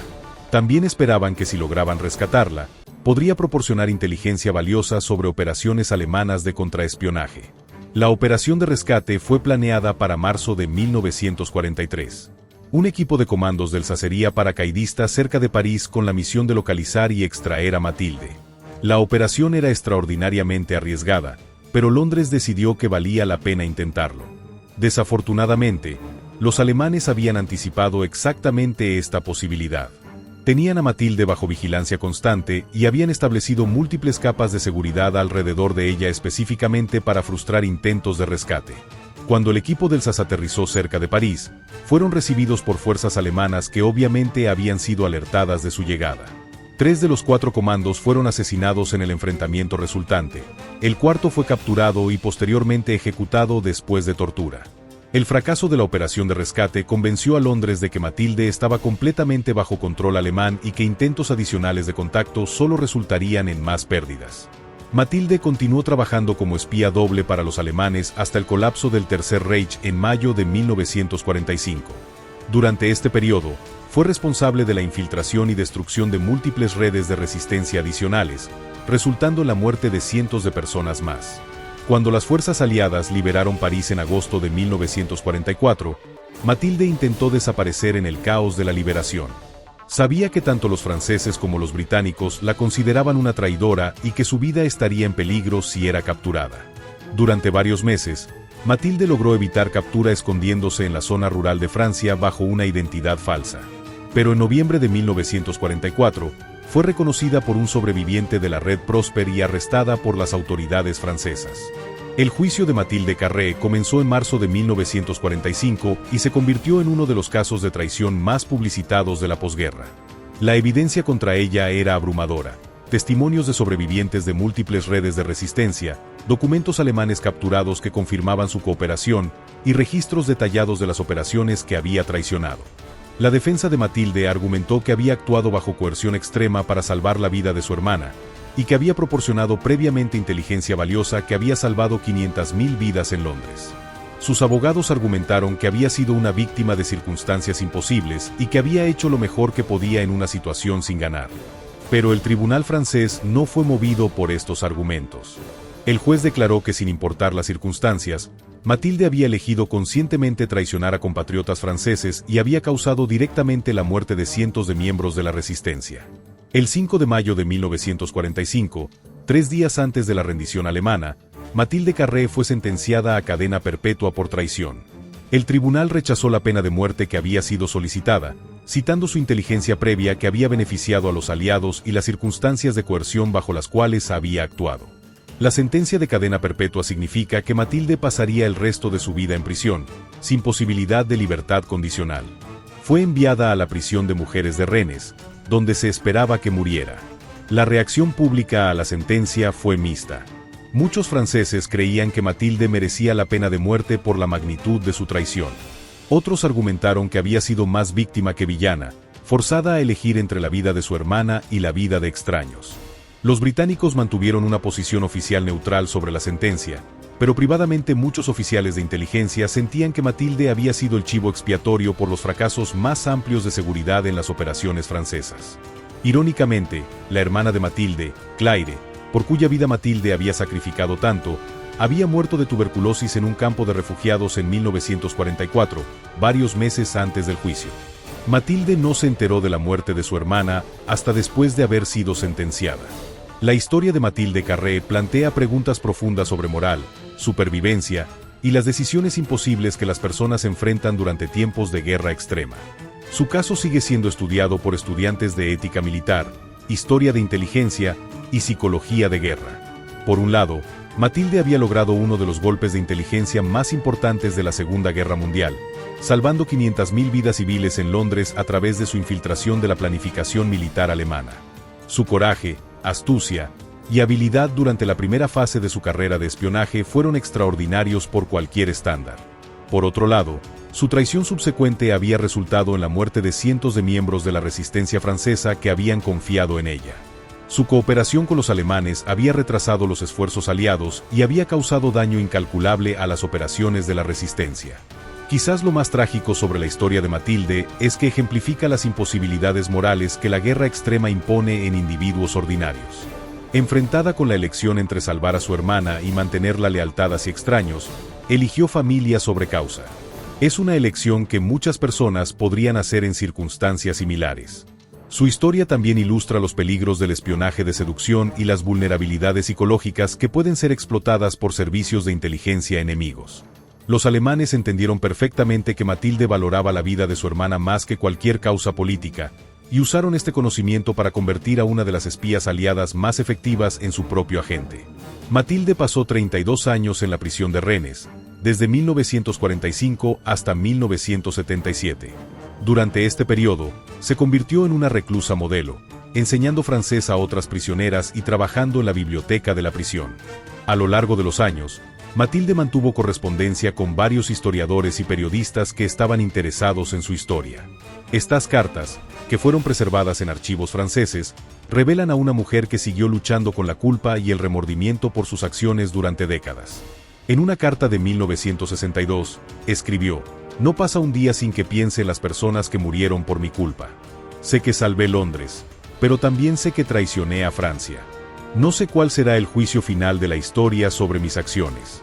También esperaban que si lograban rescatarla, podría proporcionar inteligencia valiosa sobre operaciones alemanas de contraespionaje. La operación de rescate fue planeada para marzo de 1943. Un equipo de comandos del Sacería paracaidista cerca de París con la misión de localizar y extraer a Matilde. La operación era extraordinariamente arriesgada, pero Londres decidió que valía la pena intentarlo. Desafortunadamente, los alemanes habían anticipado exactamente esta posibilidad. Tenían a Matilde bajo vigilancia constante y habían establecido múltiples capas de seguridad alrededor de ella específicamente para frustrar intentos de rescate. Cuando el equipo del SAS aterrizó cerca de París, fueron recibidos por fuerzas alemanas que obviamente habían sido alertadas de su llegada. 3 de los 4 comandos fueron asesinados en el enfrentamiento resultante. El cuarto fue capturado y posteriormente ejecutado después de tortura. El fracaso de la operación de rescate convenció a Londres de que Matilde estaba completamente bajo control alemán y que intentos adicionales de contacto solo resultarían en más pérdidas. Matilde continuó trabajando como espía doble para los alemanes hasta el colapso del Tercer Reich en mayo de 1945. Durante este periodo, fue responsable de la infiltración y destrucción de múltiples redes de resistencia adicionales, resultando en la muerte de cientos de personas más. Cuando las fuerzas aliadas liberaron París en agosto de 1944, Matilde intentó desaparecer en el caos de la liberación. Sabía que tanto los franceses como los británicos la consideraban una traidora y que su vida estaría en peligro si era capturada. Durante varios meses, Matilde logró evitar captura escondiéndose en la zona rural de Francia bajo una identidad falsa. Pero en noviembre de 1944, fue reconocida por un sobreviviente de la Red Prosper y arrestada por las autoridades francesas. El juicio de Matilde Carré comenzó en marzo de 1945 y se convirtió en uno de los casos de traición más publicitados de la posguerra. La evidencia contra ella era abrumadora: testimonios de sobrevivientes de múltiples redes de resistencia, documentos alemanes capturados que confirmaban su cooperación y registros detallados de las operaciones que había traicionado. La defensa de Matilde argumentó que había actuado bajo coerción extrema para salvar la vida de su hermana, y que había proporcionado previamente inteligencia valiosa que había salvado 500.000 vidas en Londres. Sus abogados argumentaron que había sido una víctima de circunstancias imposibles y que había hecho lo mejor que podía en una situación sin ganar. Pero el tribunal francés no fue movido por estos argumentos. El juez declaró que sin importar las circunstancias, Matilde había elegido conscientemente traicionar a compatriotas franceses y había causado directamente la muerte de cientos de miembros de la resistencia. El 5 de mayo de 1945, 3 días antes de la rendición alemana, Matilde Carré fue sentenciada a cadena perpetua por traición. El tribunal rechazó la pena de muerte que había sido solicitada, citando su inteligencia previa que había beneficiado a los aliados y las circunstancias de coerción bajo las cuales había actuado. La sentencia de cadena perpetua significa que Matilde pasaría el resto de su vida en prisión, sin posibilidad de libertad condicional. Fue enviada a la prisión de mujeres de Rennes, donde se esperaba que muriera. La reacción pública a la sentencia fue mixta. Muchos franceses creían que Matilde merecía la pena de muerte por la magnitud de su traición. Otros argumentaron que había sido más víctima que villana, forzada a elegir entre la vida de su hermana y la vida de extraños. Los británicos mantuvieron una posición oficial neutral sobre la sentencia, pero privadamente muchos oficiales de inteligencia sentían que Mathilde había sido el chivo expiatorio por los fracasos más amplios de seguridad en las operaciones francesas. Irónicamente, la hermana de Mathilde, Claire, por cuya vida Mathilde había sacrificado tanto, había muerto de tuberculosis en un campo de refugiados en 1944, varios meses antes del juicio. Mathilde no se enteró de la muerte de su hermana hasta después de haber sido sentenciada. La historia de Mathilde Carré plantea preguntas profundas sobre moral, supervivencia y las decisiones imposibles que las personas enfrentan durante tiempos de guerra extrema. Su caso sigue siendo estudiado por estudiantes de ética militar, historia de inteligencia y psicología de guerra. Por un lado, Mathilde había logrado uno de los golpes de inteligencia más importantes de la Segunda Guerra Mundial, salvando 500.000 vidas civiles en Londres a través de su infiltración de la planificación militar alemana. Su coraje, astucia y habilidad durante la primera fase de su carrera de espionaje fueron extraordinarios por cualquier estándar. Por otro lado, su traición subsecuente había resultado en la muerte de cientos de miembros de la resistencia francesa que habían confiado en ella. Su cooperación con los alemanes había retrasado los esfuerzos aliados y había causado daño incalculable a las operaciones de la resistencia. Quizás lo más trágico sobre la historia de Mathilde es que ejemplifica las imposibilidades morales que la guerra extrema impone en individuos ordinarios. Enfrentada con la elección entre salvar a su hermana y mantener la lealtad hacia extraños, eligió familia sobre causa. Es una elección que muchas personas podrían hacer en circunstancias similares. Su historia también ilustra los peligros del espionaje de seducción y las vulnerabilidades psicológicas que pueden ser explotadas por servicios de inteligencia enemigos. Los alemanes entendieron perfectamente que Mathilde valoraba la vida de su hermana más que cualquier causa política, y usaron este conocimiento para convertir a una de las espías aliadas más efectivas en su propio agente. Mathilde pasó 32 años en la prisión de Rennes, desde 1945 hasta 1977. Durante este periodo, se convirtió en una reclusa modelo, enseñando francés a otras prisioneras y trabajando en la biblioteca de la prisión. A lo largo de los años, Mathilde mantuvo correspondencia con varios historiadores y periodistas que estaban interesados en su historia. Estas cartas, que fueron preservadas en archivos franceses, revelan a una mujer que siguió luchando con la culpa y el remordimiento por sus acciones durante décadas. En una carta de 1962, escribió: «No pasa un día sin que piense en las personas que murieron por mi culpa. Sé que salvé Londres, pero también sé que traicioné a Francia. No sé cuál será el juicio final de la historia sobre mis acciones».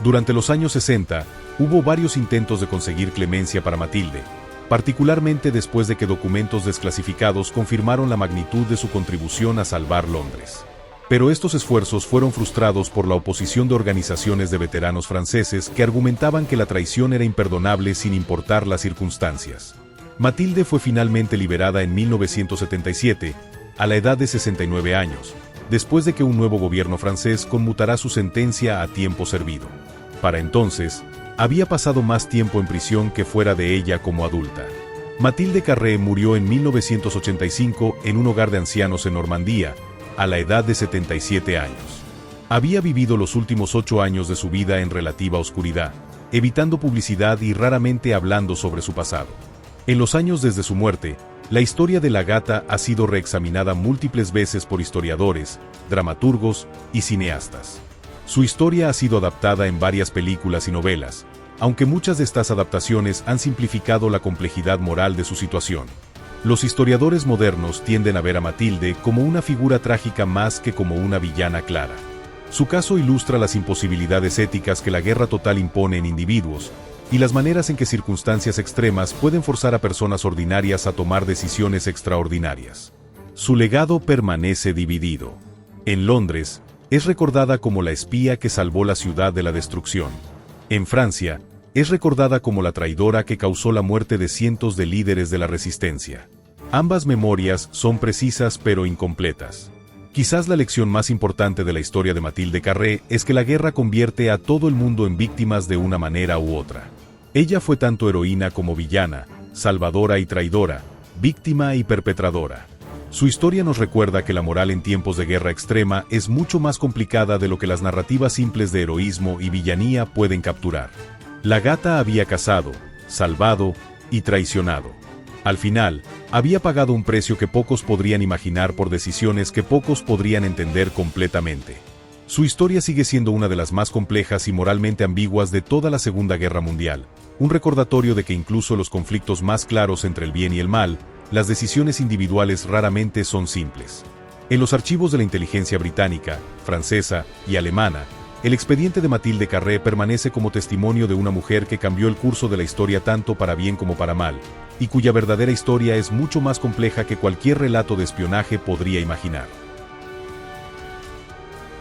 Durante los años 60, hubo varios intentos de conseguir clemencia para Mathilde, particularmente después de que documentos desclasificados confirmaron la magnitud de su contribución a salvar Londres. Pero estos esfuerzos fueron frustrados por la oposición de organizaciones de veteranos franceses que argumentaban que la traición era imperdonable sin importar las circunstancias. Mathilde fue finalmente liberada en 1977, a la edad de 69 años, después de que un nuevo gobierno francés conmutará su sentencia a tiempo servido. Para entonces, había pasado más tiempo en prisión que fuera de ella como adulta. Mathilde Carré murió en 1985 en un hogar de ancianos en Normandía, a la edad de 77 años. Había vivido los últimos 8 años de su vida en relativa oscuridad, evitando publicidad y raramente hablando sobre su pasado. En los años desde su muerte, la historia de la gata ha sido reexaminada múltiples veces por historiadores, dramaturgos y cineastas. Su historia ha sido adaptada en varias películas y novelas, aunque muchas de estas adaptaciones han simplificado la complejidad moral de su situación. Los historiadores modernos tienden a ver a Mathilde como una figura trágica más que como una villana clara. Su caso ilustra las imposibilidades éticas que la guerra total impone en individuos, y las maneras en que circunstancias extremas pueden forzar a personas ordinarias a tomar decisiones extraordinarias. Su legado permanece dividido. En Londres, es recordada como la espía que salvó la ciudad de la destrucción. En Francia, es recordada como la traidora que causó la muerte de cientos de líderes de la resistencia. Ambas memorias son precisas pero incompletas. Quizás la lección más importante de la historia de Mathilde Carré es que la guerra convierte a todo el mundo en víctimas de una manera u otra. Ella fue tanto heroína como villana, salvadora y traidora, víctima y perpetradora. Su historia nos recuerda que la moral en tiempos de guerra extrema es mucho más complicada de lo que las narrativas simples de heroísmo y villanía pueden capturar. La gata había cazado, salvado y traicionado. Al final, había pagado un precio que pocos podrían imaginar por decisiones que pocos podrían entender completamente. Su historia sigue siendo una de las más complejas y moralmente ambiguas de toda la Segunda Guerra Mundial, un recordatorio de que incluso los conflictos más claros entre el bien y el mal, las decisiones individuales raramente son simples. En los archivos de la inteligencia británica, francesa y alemana, el expediente de Mathilde Carré permanece como testimonio de una mujer que cambió el curso de la historia tanto para bien como para mal, y cuya verdadera historia es mucho más compleja que cualquier relato de espionaje podría imaginar.